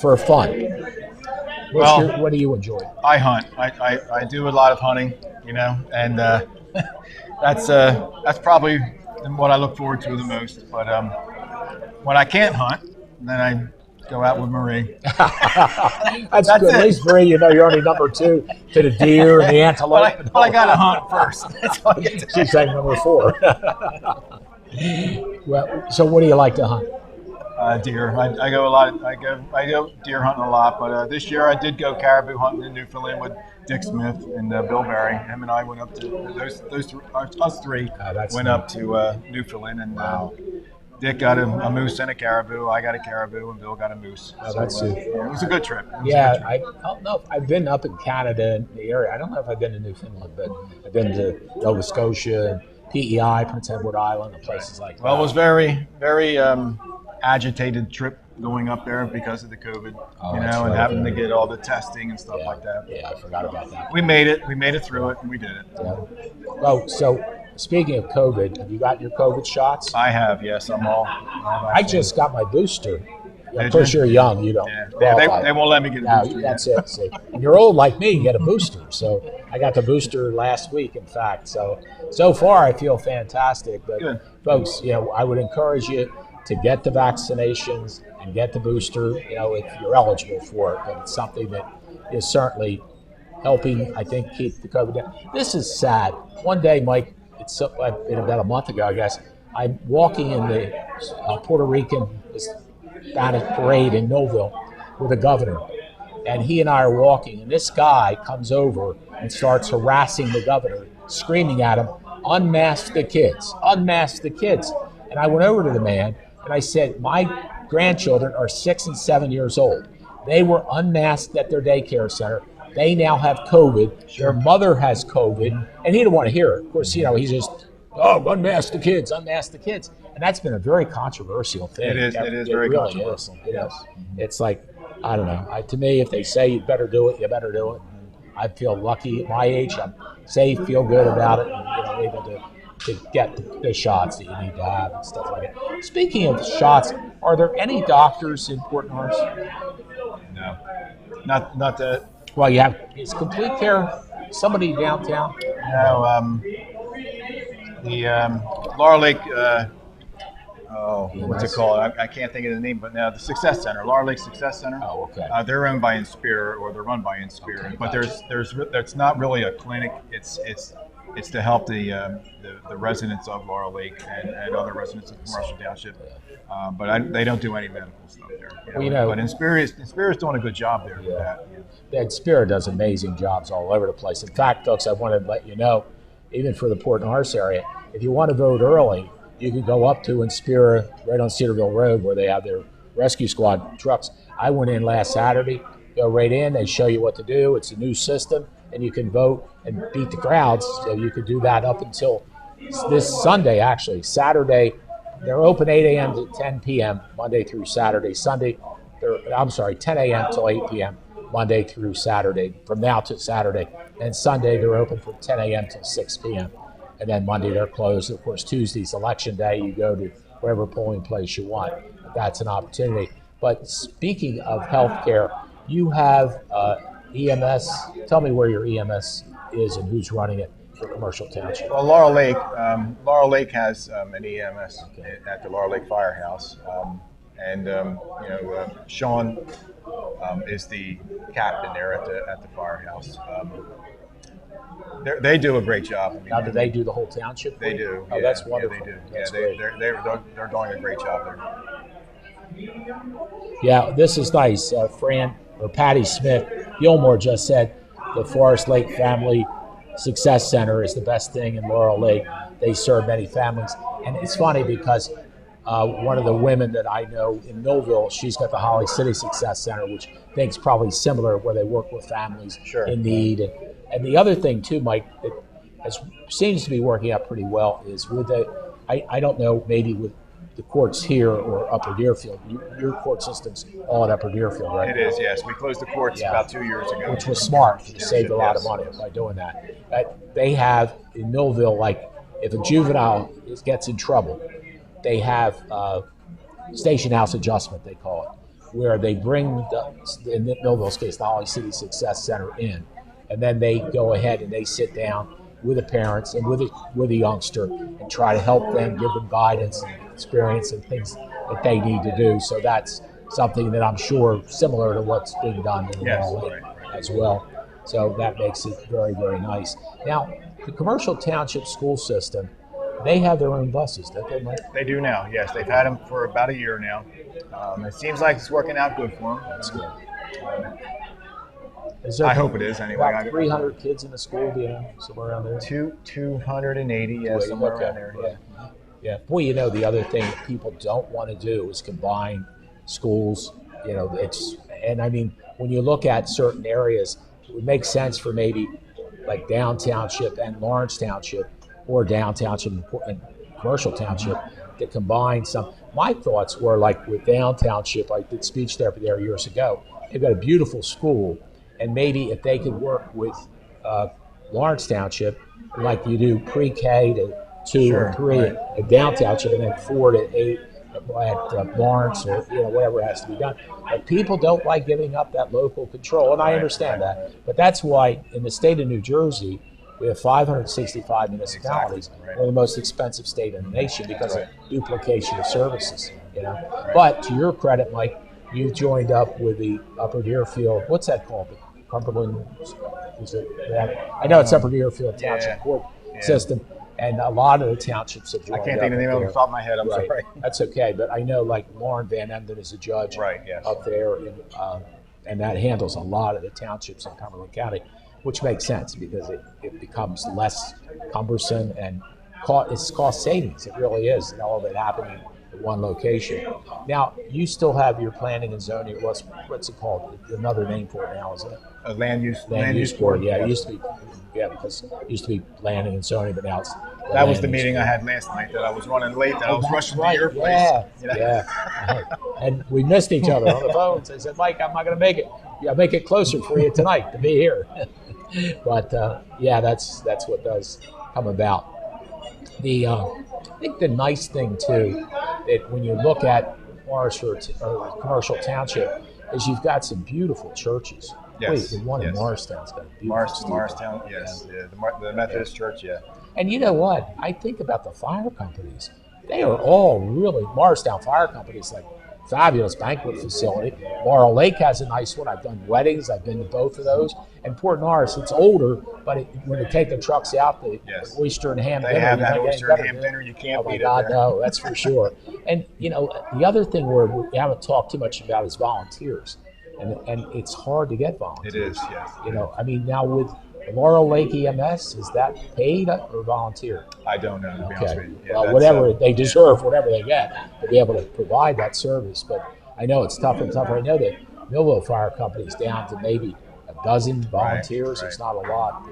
for fun? What do you enjoy? I hunt. I do a lot of hunting, and that's probably what I look forward to the most. But when I can't hunt, then I go out with Marie. That's good. At least Marie, you're only number 2 to the deer and the antelope. But I got to hunt first. That's all I get to She's saying number 4. Well, so what do you like to hunt? Deer. I go a lot. I go deer hunting a lot. But this year I did go caribou hunting in Newfoundland with Dick Smith and Bill Berry. Him and I went up to us three went up to Newfoundland, and Dick got a moose and a caribou. I got a caribou, and Bill got a moose. That's it. It was a good trip. I don't know if I've been up in Canada in the area. I don't know if I've been to Newfoundland, but I've been to Nova Scotia and PEI, Prince Edward Island, and places like that. Well, it was very, very agitated trip going up there because of the COVID, and having to get all the testing and stuff like that. Yeah, I forgot about that. We made it through it, and we did it. Yeah. Oh, so speaking of COVID, have you got your COVID shots? I have, yes. I'm all. I just got my booster. Of course, you're young. You don't. Yeah, they won't let me get a booster. That's it. See, and you're old like me. You get a booster. So I got the booster last week, in fact. So far, I feel fantastic. But good. Folks, I would encourage you to get the vaccinations and get the booster, if you're eligible for it. But it's something that is certainly helping, I think, keep the COVID down. This is sad. One day, Mike, it's been about a month ago, I guess, I'm walking in the Puerto Rican Spanish parade in Millville with the governor. And he and I are walking, and this guy comes over and starts harassing the governor, screaming at him, unmask the kids, unmask the kids. And I went over to the man, and I said, my grandchildren are 6 and 7 years old. They were unmasked at their daycare center. They now have COVID. Their mother has COVID, and he didn't want to hear it. Of course, he's just, unmask the kids, unmask the kids. And that's been a very controversial thing. It is very really controversial. It's like, I don't know. To me, if they say you better do it, you better do it. And I feel lucky at my age. I'm safe, feel good about it, and able to get the shots that you need to have and stuff like that. Speaking of shots, are there any doctors in Port Norris? No, not that. Well, you have, is Complete Care somebody downtown? No, the Laurel Lake, what's it called? I can't think of the name, but now the Success Center, Laurel Lake Success Center. Oh, okay. They're owned by Inspira, or they're run by Inspira. Okay, but gotcha. There's not really a clinic. It's to help the residents of Laurel Lake and other residents of Commercial Township. But they don't do any medical stuff there. But Inspira's doing a good job there with that. Inspira does amazing jobs all over the place. In fact, folks, I wanted to let you know, even for the Port Norris area, if you want to vote early, you can go up to Inspira right on Cedarville Road where they have their rescue squad trucks. I went in last Saturday, go right in, they show you what to do. It's a new system, and you can vote and beat the crowds. So you could do that up until this Sunday, actually. Saturday, they're open 8 a.m. to 10 p.m. Monday through Saturday. Sunday, 10 a.m. till 8 p.m. Monday through Saturday, from now to Saturday. And Sunday, they're open from 10 a.m. till 6 p.m. And then Monday, they're closed. Of course, Tuesday's election day. You go to whatever polling place you want. That's an opportunity. But speaking of healthcare, you have EMS. Tell me where your EMS is and who's running it for Commercial Township. Well, Laurel Lake has an EMS at the Laurel Lake Firehouse, Sean is the captain there at the firehouse. They do a great job. I mean, Now, do they do the whole township? They do. Oh, yeah, that's wonderful. Yeah, they do. That's great. great. They're doing a great job there. Yeah, this is nice. Patty Smith Gilmore just said the Forest Lake Family Success Center is the best thing in Laurel Lake. They serve many families. And it's funny because one of the women that I know in Millville, she's got the Holly City Success Center, which I think is probably similar, where they work with families in need. And the other thing too, Mike, that seems to be working out pretty well is with I don't know, maybe with the courts here or Upper Deerfield. Your court system's all at Upper Deerfield, right? It is, yes. We closed the courts about 2 years ago. Which was smart. You saved a lot of money by doing that. They have in Millville, like if a juvenile gets in trouble, they have station house adjustment, they call it, where they bring, in Millville's case, the Holly City Success Center in, and then they go ahead and they sit down with the parents and with a youngster and try to help them, give them guidance and experience and things that they need to do. So that's something that I'm sure similar to what's being done in Laurel Lake as well. So that makes it very, very nice. Now, the Commercial Township school system, they have their own buses, don't they, Mike? They do now, yes. They've had them for about a year now. It seems like it's working out good for them. That's good. I hope it is anyway. About 300 kids in the school, do you know, somewhere around there? 280, yeah, somewhere around there. Yeah. Yeah. Boy, you know, the other thing that people don't want to do is combine schools. You know, and I mean, when you look at certain areas, it would make sense for maybe like Down Township and Lawrence Township, or Down Township and Commercial Township, to combine some. My thoughts were like with Down Township, I did speech therapy there years ago. They've got a beautiful school, and maybe if they could work with Lawrence Township, like you do pre-K to 2 or 3 at Down Township, and then 4 to 8 at Lawrence, or whatever has to be done. But people don't like giving up that local control, and I understand that. But that's why in the state of New Jersey, we have 565 municipalities. We're the most expensive state in the nation because of duplication of services. But to your credit, Mike, you joined up with the Upper Deerfield. What's that called? The Cumberland? Is it that? I know it's Upper Deerfield Township Court system, and a lot of the townships have joined. I can't think of the name off the top of my head. I'm sorry. That's okay, but I know like Lauren Van Emden is a judge up there, and that handles a lot of the townships in Cumberland County, which makes sense because it becomes less cumbersome and it's cost savings. It really is, and all of it happening at one location. Now, you still have your planning and zoning. What's it called? Another name for it now, is it? Land use board. Yeah, it used to be. Yeah, because it used to be planning and zoning, but now it's. That was the meeting I had last night that I was running late. That I was rushing to your place. Yeah. And we missed each other on the phones. I said, Mike, I'm not going to make it. Yeah, make it closer for you tonight to be here. But that's what does come about. I think the nice thing too, that when you look at Morrisford or Commercial Township, is you've got some beautiful churches. Yes. Wait, the one in Morristown's got a beautiful Morristown, yes. Yeah. The Methodist Church, And you know what? I think about the fire companies. They are all really, Morristown Fire Company is like fabulous banquet facility. Laurel Lake has a nice one. I've done weddings. I've been to both of those. And Port Norris, it's older, but when they take the trucks out, the oyster and ham dinner. They have that oyster and ham dinner. You can't beat it. Oh, my God, no, that's for sure. And, the other thing we haven't talked too much about is volunteers. And it's hard to get volunteers. It is, yes. I mean, now with Laurel Lake EMS, is that paid or volunteer? I don't know, to be honest with you. Yeah, well, whatever they deserve, whatever they get, to be able to provide that service. But I know it's tougher and tougher. I know that Millville Fire Company is down to maybe a dozen volunteers. It's not a lot.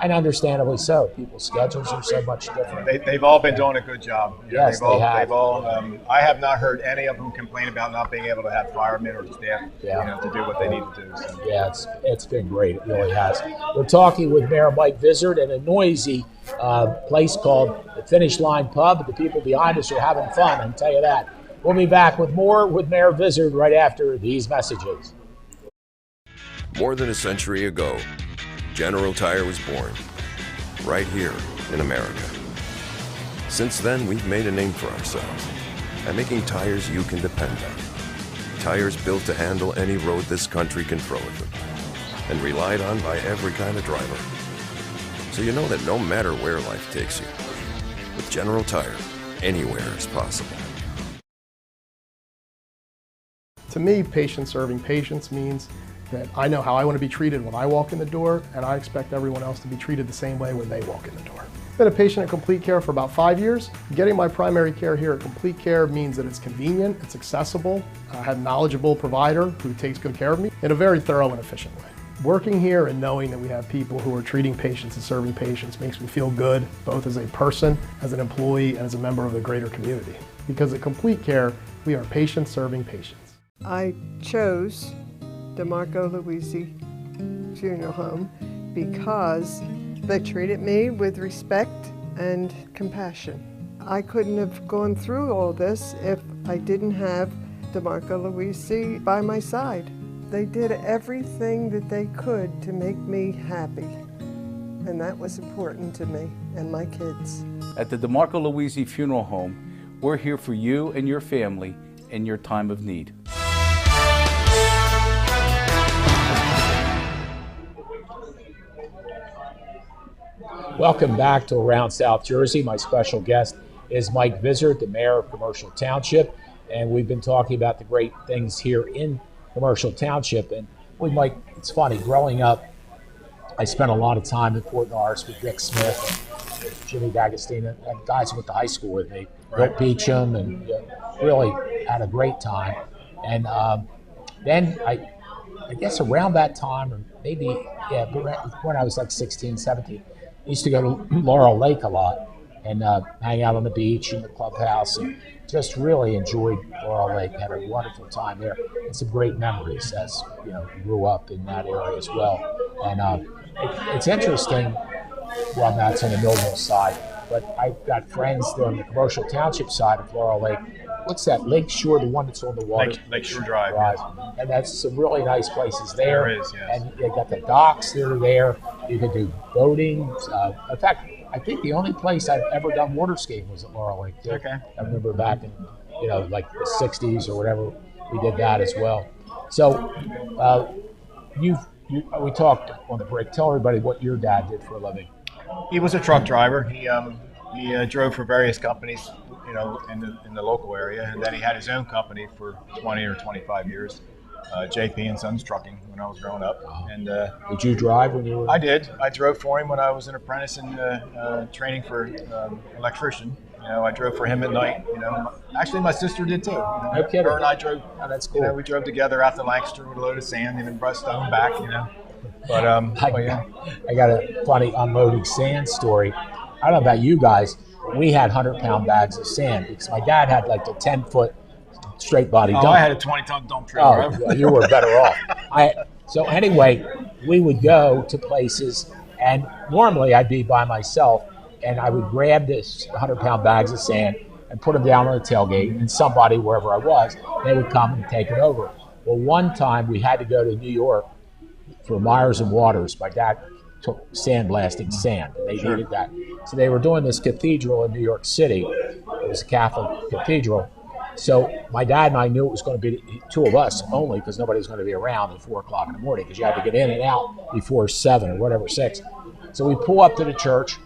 And understandably so. People's schedules are so much different. They've all been doing a good job. Yes, they have. I have not heard any of them complain about not being able to have firemen or staff to do what they need to do. So. Yeah, it's been great. It really has. We're talking with Mayor Mike Vizzard in a noisy place called the Finish Line Pub. The people behind us are having fun, I can tell you that. We'll be back with more with Mayor Vizzard right after these messages. More than a century ago, General Tire was born, right here in America. Since then, we've made a name for ourselves by making tires you can depend on. Tires built to handle any road this country can throw at them, and relied on by every kind of driver. So you know that no matter where life takes you, with General Tire, anywhere is possible. To me, patient serving patients means that I know how I want to be treated when I walk in the door, and I expect everyone else to be treated the same way when they walk in the door. I've been a patient at Complete Care for about 5 years. Getting my primary care here at Complete Care means that it's convenient, it's accessible, I have a knowledgeable provider who takes good care of me in a very thorough and efficient way. Working here and knowing that we have people who are treating patients and serving patients makes me feel good, both as a person, as an employee, and as a member of the greater community. Because at Complete Care, we are patients serving patients. I chose DeMarco-Luisi Funeral Home because they treated me with respect and compassion. I couldn't have gone through all this if I didn't have DeMarco-Luisi by my side. They did everything that they could to make me happy, and that was important to me and my kids. At the DeMarco-Luisi Funeral Home, we're here for you and your family in your time of need. Welcome back to Around South Jersey. My special guest is Mike Vizzard, the mayor of Commercial Township, and we've been talking about the great things here in Commercial Township. And Mike, it's funny, growing up, I spent a lot of time in Fort Norris with Rick Smith and Jimmy D'Agostino, and guys who went to high school with me, Bill Beecham, and really had a great time. And then I guess around that time, or maybe, when I was like 16, 17, I used to go to Laurel Lake a lot and hang out on the beach in the clubhouse, and just really enjoyed Laurel Lake. Had a wonderful time there and some great memories as grew up in that area as well. And it's interesting. Well, that's on the Millville side, but I've got friends there on the Commercial Township side of Laurel Lake. What's that? Lake Shore, the one that's on the water? Lake Shore Drive. Yes. And that's some really nice places there. There is, yes. And you got the docks that are there. You can do boating. In fact, I think the only place I've ever done water skiing was at Laurel Lake. Okay. I remember back in, like the 60s or whatever, we did that as well. So we talked on the break. Tell everybody what your dad did for a living. He was a truck driver. He drove for various companies, in the local area, and then he had his own company for 20 or 25 years, JP and Sons Trucking, when I was growing up. And did you drive when you were? I did. I drove for him when I was an apprentice in training for electrician. I drove for him at night. Actually, my sister did too. No kidding. Her and I drove. Oh, that's cool. We drove together out to Lancaster with a load of sand and then brought stone back. But I got a funny unloading sand story. I don't know about you guys. We had 100-pound bags of sand because my dad had like a 10-foot straight body dump. I had a 20-ton dump trailer. Oh, well, you were better off. So anyway, we would go to places, and normally I'd be by myself, and I would grab this 100-pound bags of sand and put them down on the tailgate, and somebody, wherever I was, they would come and take it over. Well, one time we had to go to New York for Myers and Waters. My dad took sandblasting sand, and they needed that. So they were doing this cathedral in New York City. It was a Catholic cathedral. So my dad and I knew it was going to be two of us only because nobody was going to be around at 4 o'clock in the morning because you had to get in and out before 7 or whatever, 6. So we pull up to the church,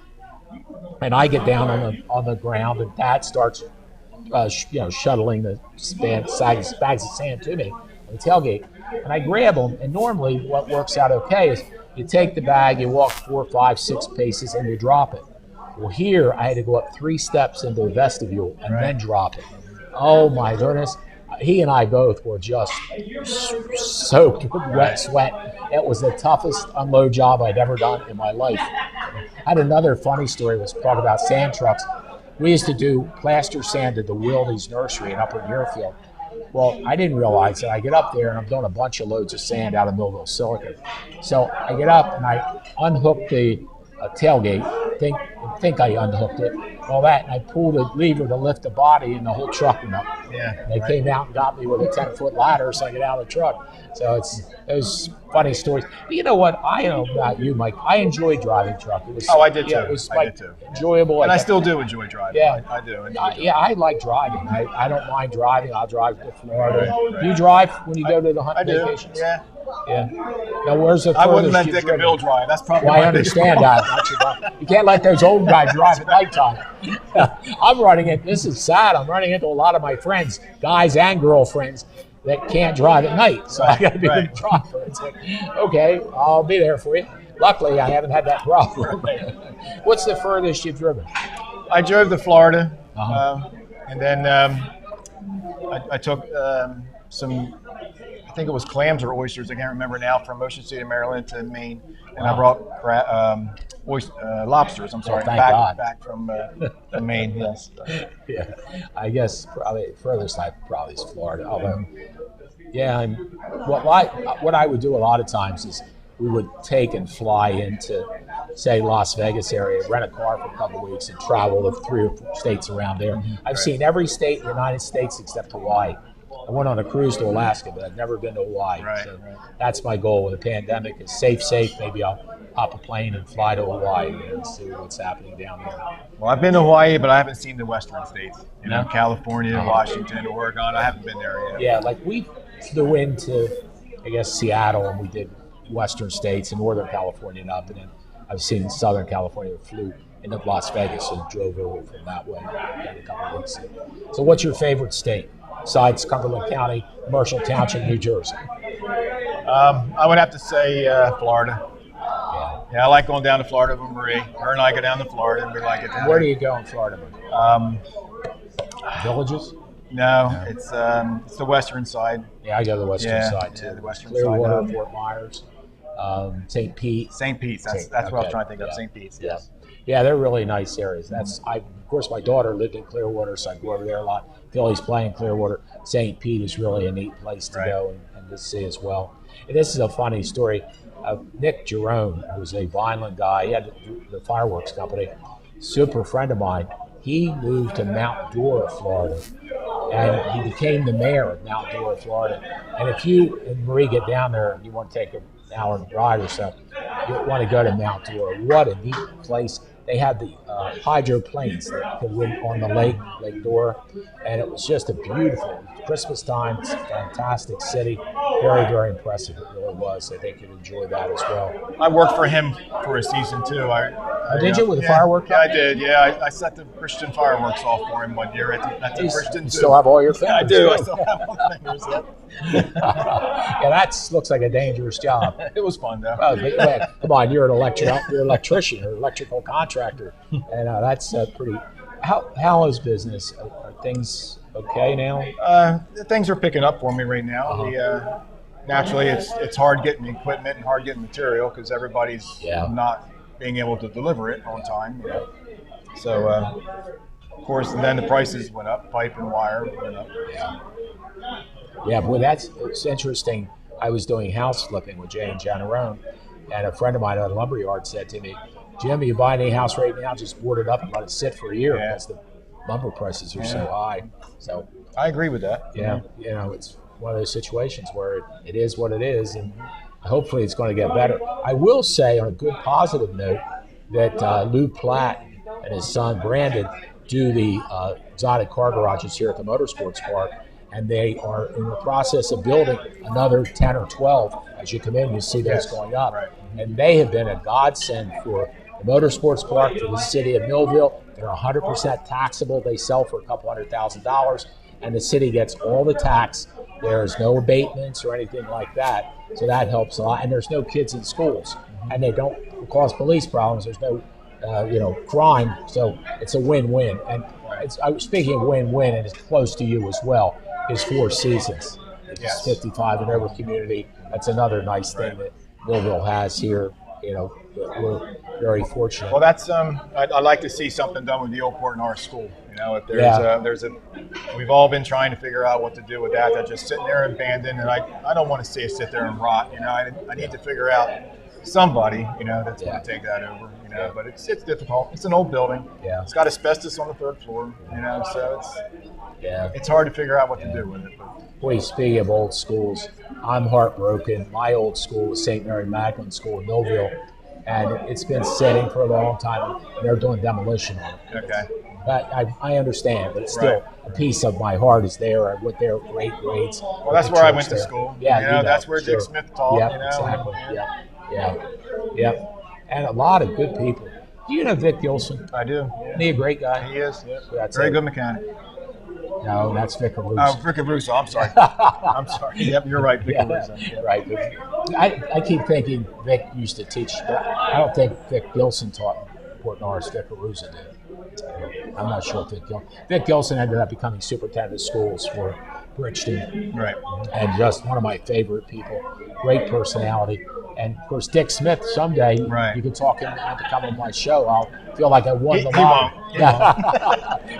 and I get down on the ground, and Dad starts shuttling the bags of sand to me on the tailgate. And I grab them, and normally what works out okay is you take the bag, you walk 4, 5, 6 paces, and you drop it. Well, here I had to go up 3 steps into the vestibule and then drop it. Oh my goodness. He and I both were just soaked with wet sweat. It was the toughest unload job I'd ever done in my life. I had another funny story. Was talk about sand trucks. We used to do plaster sand at the Wildy's Nursery in Upper Muirfield. Well, I didn't realize that. I get up there and I'm doing a bunch of loads of sand out of Millville Silicon. So I get up and I unhook the tailgate, think I unhooked it, all that, and I pulled the lever to lift the body, and the whole truck went up. Yeah. They came out and got me with a 10-foot ladder so I could get out of the truck. So it's those funny stories. But you know what? I don't know about you, Mike. I enjoyed driving truck. It was, I did too. It was I like did too. enjoyable. And I still do enjoy driving. Yeah. I do. I like driving. I don't mind driving. I'll drive to Florida. Do you drive when you go to the hunt vacations? Yeah. Yeah. Now, where's the furthest I wouldn't let you've Dick and driven? Bill drive. That's probably Well, I my biggest understand problem. that. You can't let those old guys drive at nighttime. I'm running it. This is sad. I'm running into a lot of my friends, guys and girlfriends, that can't drive at night. So I got to be the driver. It's like, okay, I'll be there for you. Luckily, I haven't had that problem. What's the furthest you've driven? I drove to Florida, Uh-huh. and then I took some. I think it was clams or oysters. I can't remember now. From Ocean City, Maryland, to Maine, and I brought lobsters. I'm sorry, thank God. back from Maine. Yes. Yeah, I guess probably furthest I probably is Florida. Although, yeah, what I would do a lot of times is we would take and fly into, say, Las Vegas area, rent a car for a couple of weeks, and travel to 3 or 4 states around there. I've seen every state in the United States except Hawaii. I went on a cruise to Alaska, but I've never been to Hawaii. So that's my goal with the pandemic is safe. Maybe I'll hop a plane and fly to Hawaii and see what's happening down there. Well, I've been to Hawaii, but I haven't seen the western states. You know, California, Washington, Oregon. I haven't been there yet. Yeah, like we flew into, I guess, Seattle, and we did western states and Northern California and up, and then I've seen Southern California. Flew into Las Vegas and drove over from that way a couple of weeks ago. So what's your favorite state besides Cumberland County, Marshall Township, New Jersey? I would have to say Florida. Yeah, I like going down to Florida with Marie. Her and I go down to Florida, and we like it down Where do there. you go in Florida? Villages? No, it's the western side. Yeah, I go to the western side too. Yeah, the western Clearwater, side. Fort Myers, St. Pete. St. Pete's. That's what I was trying to think of. St. Pete's. Yeah. Yes. Yeah, they're really nice areas. Of course, my daughter lived in Clearwater, so I go over there a lot. Philly's playing Clearwater. St. Pete is really a neat place to go and to see as well. And this is a funny story. Nick Jerome, who was a violent guy, he had the fireworks company, super friend of mine. He moved to Mount Dora, Florida, and he became the mayor of Mount Dora, Florida. And if you and Marie get down there and you want to take an hour ride or so, you want to go to Mount Dora. What a neat place. They had the hydroplanes that could win on the Lake Dora, and it was just a beautiful Christmas time, fantastic city. Very, very impressive. It really was. I think you'd enjoy that as well. I worked for him for a season too. Did you with the fireworks? Yeah, I did. Yeah, I set the Christian fireworks off for him one year at the Christian. You still have all your fingers? Yeah, I do. I still have all the fingers. Yeah, that looks like a dangerous job. It was fun though. Oh, come on, you're an electrician or electrical contractor, and that's pretty. How is business? Are things okay now? Things are picking up for me right now. Naturally, it's hard getting equipment and hard getting material because everybody's not being able to deliver it on time. You know? So, of course, and then the prices went up. Pipe and wire went up. Yeah, boy, it's interesting. I was doing house flipping with Jay and Janarone, and a friend of mine at a lumber yard said to me, "Jim, you buy any house right now, just board it up and let it sit for a year because the lumber prices are so high." So I agree with that. Yeah, you know, it's one of those situations where it is what it is, and hopefully it's going to get better. I will say, on a good positive note, that Lou Platt and his son Brandon do the exotic car garages here at the Motorsports Park, and they are in the process of building another 10 or 12. As you come in, you see those going up. Right. And they have been a godsend for the Motorsports Park, for the city of Millville. They're 100% taxable. They sell for a couple $100,000, and the city gets all the tax. There's no abatements or anything like that, so that helps a lot. And there's no kids in schools, and they don't cause police problems. There's no crime, so it's a win-win. And I was speaking of win-win, and it's close to you as well, is Four Seasons. It's 55 and over community. That's another nice thing that Millville has here. You know, we're very fortunate. Well, that's I'd like to see something done with the old Port North School. You know, if there's we've all been trying to figure out what to do with that. That's just sitting there abandoned, and I don't want to see it sit there and rot. You know, I need to figure out somebody, that's going to take that over, but it's difficult. It's an old building. Yeah. It's got asbestos on the 3rd floor, so it's hard to figure out what to do with it. But. Boy, speaking of old schools, I'm heartbroken. My old school was St. Mary Magdalene School in Millville, and it's been sitting for a long time, and they're doing demolition on it. Okay. But I understand, but it's still a piece of my heart is there with their great grades. Well, that's where I went to school. Yeah, that's where Dick Smith taught. Yeah, exactly. Yeah. And a lot of good people. Do you know Vic Gilson? I do. Isn't he a great guy? He is. Yeah. That's very good mechanic. No, that's Vic Caruso. Oh, Vic Caruso. I'm sorry. I'm sorry. Yep, you're right. Vic Caruso. Yeah. Right. I keep thinking Vic used to teach, but I don't think Vic Gilson taught Port Norris. Vic Caruso did. I'm not sure if Vic Gilson ended up becoming superintendent of schools for Bridgeton. Right. And just one of my favorite people. Great personality. And of course, Dick Smith, someday you can talk him into coming to my show. I'll feel like I won the lottery.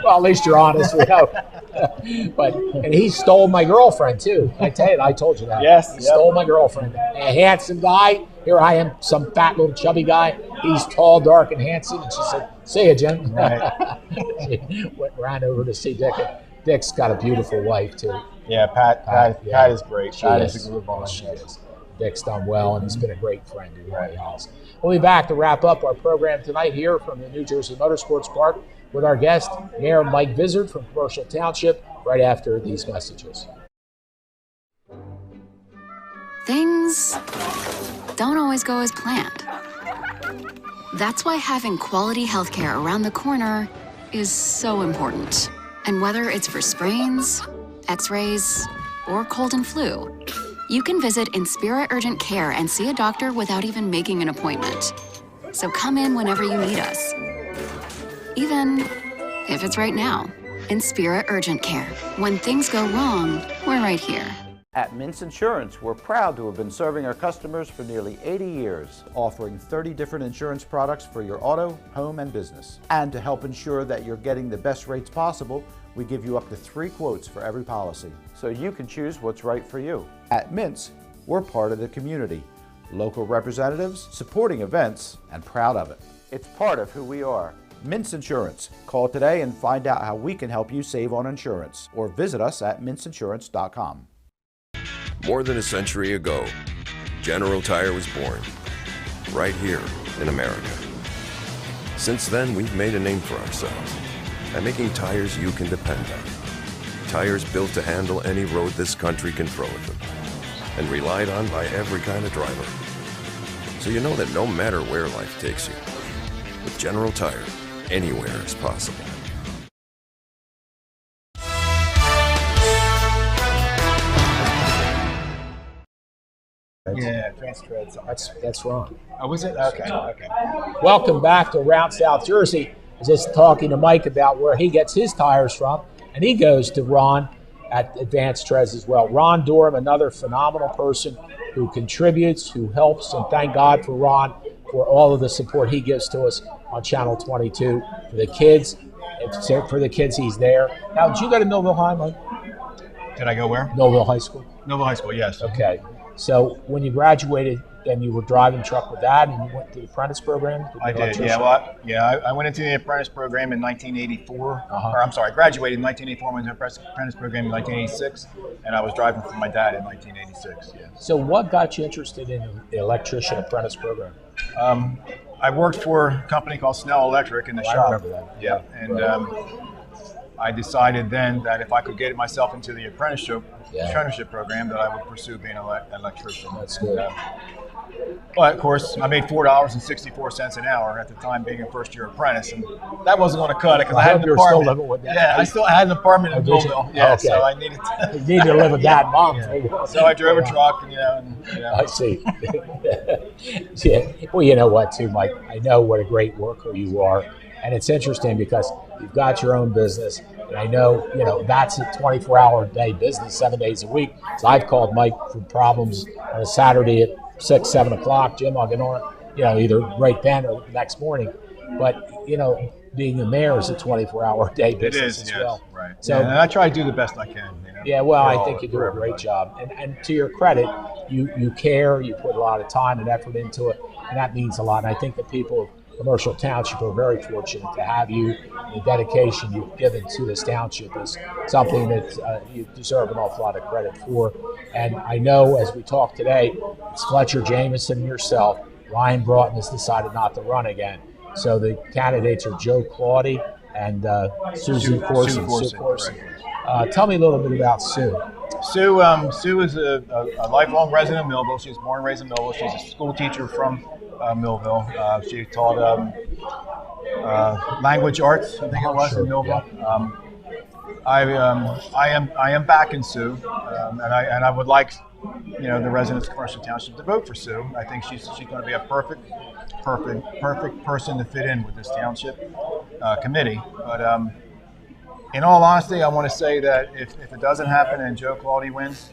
Well, at least you're honest, and he stole my girlfriend too. I tell you, I told you that. Yes. He stole my girlfriend. A handsome guy. Here I am, some fat little chubby guy. He's tall, dark, and handsome. And she said, "See ya, Jim." Right. She ran over to see Dick. Dick's got a beautiful wife too. Yeah, Pat is great. Pat is a good woman. She is. Dick's done well, and he's been a great friend in my house. We'll be back to wrap up our program tonight here from the New Jersey Motorsports Park with our guest, Mayor Mike Vizzard from Commercial Township, right after these messages. Things don't always go as planned. That's why having quality healthcare around the corner is so important. And whether it's for sprains, x-rays, or cold and flu, you can visit Inspira Urgent Care and see a doctor without even making an appointment. So come in whenever you need us. Even if it's right now. Inspira Urgent Care. When things go wrong, we're right here. At Mintz Insurance, we're proud to have been serving our customers for nearly 80 years, offering 30 different insurance products for your auto, home, and business. And to help ensure that you're getting the best rates possible, we give you up to 3 quotes for every policy, so you can choose what's right for you. At Mintz, we're part of the community, local representatives, supporting events, and proud of it. It's part of who we are. Mintz Insurance. Call today and find out how we can help you save on insurance, or visit us at mintzinsurance.com. More than a century ago, General Tire was born, right here in America. Since then, we've made a name for ourselves by making tires you can depend on. Tires built to handle any road this country can throw at them, and relied on by every kind of driver. So you know that no matter where life takes you, with General Tire, anywhere is possible. Yeah, Trans-Treads. That's wrong. Oh, was it? Okay. Welcome back to Around South Jersey. I was just talking to Mike about where he gets his tires from, and he goes to Ron at Advanced Treads as well. Ron Durham, another phenomenal person who contributes, who helps, and thank God for Ron for all of the support he gives to us on Channel 22. For the kids, he's there. Now, did you go to Millville High, Mike? Did I go where? Millville High School. Millville High School, yes. Okay. So when you graduated, then you were driving truck with Dad, and you went to the apprentice program? I did, yeah. Well, I went into the apprentice program in 1984. Or I'm sorry, I graduated in 1984, went to the apprentice program in 1986, and I was driving for my dad in 1986, yeah. So what got you interested in the electrician apprentice program? I worked for a company called Snell Electric in the shop. I remember that. Yeah, and I decided then that if I could get myself into the apprenticeship program, that I would pursue being an electrician. That's good. But of course, I made $4.64 an hour at the time, being a first-year apprentice, and that wasn't going to cut it because I had an apartment. Still living with Dad. Yeah, I still had an apartment in Millville. Yeah, okay. So I needed you need to live with Dad and Mom. Yeah. So I drove a truck, and. I see. Yeah. Well, you know what, too, Mike? I know what a great worker you are, and it's interesting because you've got your own business. And I know, that's a 24-hour-a-day business, 7 days a week. So I've called Mike for problems on a Saturday at 6, 7 o'clock. Jim, I'll get on, either right then or the next morning. But, being the mayor is a 24-hour-a-day business as well. Right. So, and I try to do the best I can. You know, yeah, well, for I all- think you do for a great everybody. job. And to your credit, you care, you put a lot of time and effort into it, and that means a lot. And I think the people of Commercial Township are very fortunate to have you. The dedication you've given to this township is something that you deserve an awful lot of credit for. And I know as we talk today, it's Fletcher Jameson and yourself. Ryan Broughton has decided not to run again. So the candidates are Joe Claudy and Susan Corson. Sue Corson, Tell me a little bit about Sue. Sue is a lifelong resident of Millville. She was born and raised in Millville. She's a school teacher from Millville. She taught language arts, I think it was, in Millville. I am backing Sue, and I would like the residents of Commercial Township to vote for Sue. I think she's going to be a perfect person to fit in with this township committee. But in all honesty, I want to say that if it doesn't happen and Joe Claudy wins,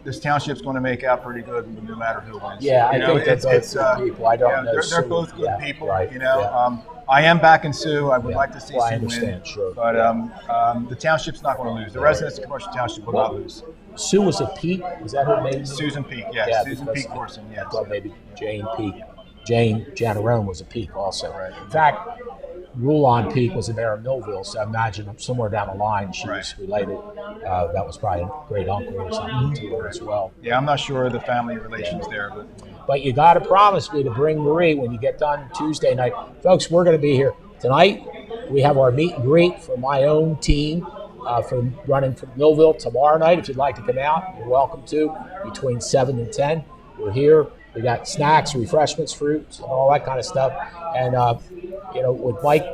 this township's going to make out pretty good no matter who wins. Yeah, I think they're both good people. I don't know they're Sue. both good people. Right. I am backing Sue. I would like to see Well, I Sue understand, win. sure. But the township's not going to lose. The residents of Commercial Township will not lose. Sue was a Peak. Is that her name? Susan Peak, Yeah, yes. Susan because Peak Corson, yes. I thought maybe Jane Peak. Jane Janarone was a Peak also. Right. In fact, Rulon Peak was a mayor of Millville, so I imagine somewhere down the line she was related. That was probably a great uncle or something to her as well. Yeah, I'm not sure of the family relations there, But you got to promise me to bring Marie when you get done Tuesday night. Folks, we're going to be here tonight. We have our meet and greet for my own team from running from Millville tomorrow night. If you'd like to come out, you're welcome to, between 7 and 10. We're here. We got snacks, refreshments, fruits, and all that kind of stuff. And, with Mike,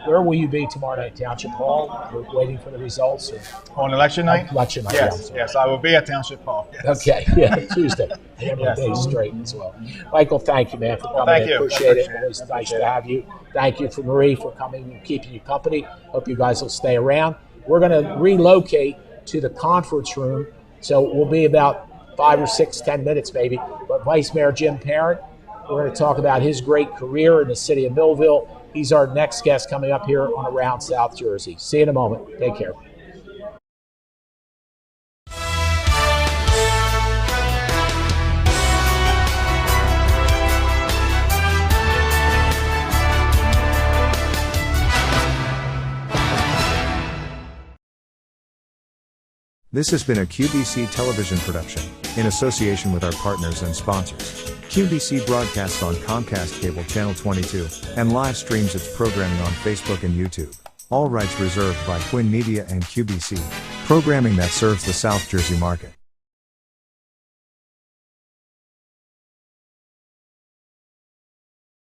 where will you be tomorrow night? Township Hall? We're waiting for the results? Or? On election night? Election night, Yes, I will be at Township Hall. Yes. Okay, yeah, Tuesday. Every day straight as well. Michael, thank you, man, for coming thank in. you. Appreciate it. I Always appreciate nice it. to have you. Thank you for Marie for coming and keeping you company. Hope you guys will stay around. We're going to relocate to the conference room, so we'll be about 5 or 6, 10 minutes maybe. But Vice Mayor Jim Parent, we're going to talk about his great career in the city of Millville. He's our next guest coming up here on Around South Jersey. See you in a moment. Take care. This has been a QBC television production, in association with our partners and sponsors. QBC broadcasts on Comcast Cable Channel 22, and live streams its programming on Facebook and YouTube. All rights reserved by QUINN Media and QBC, programming that serves the South Jersey market.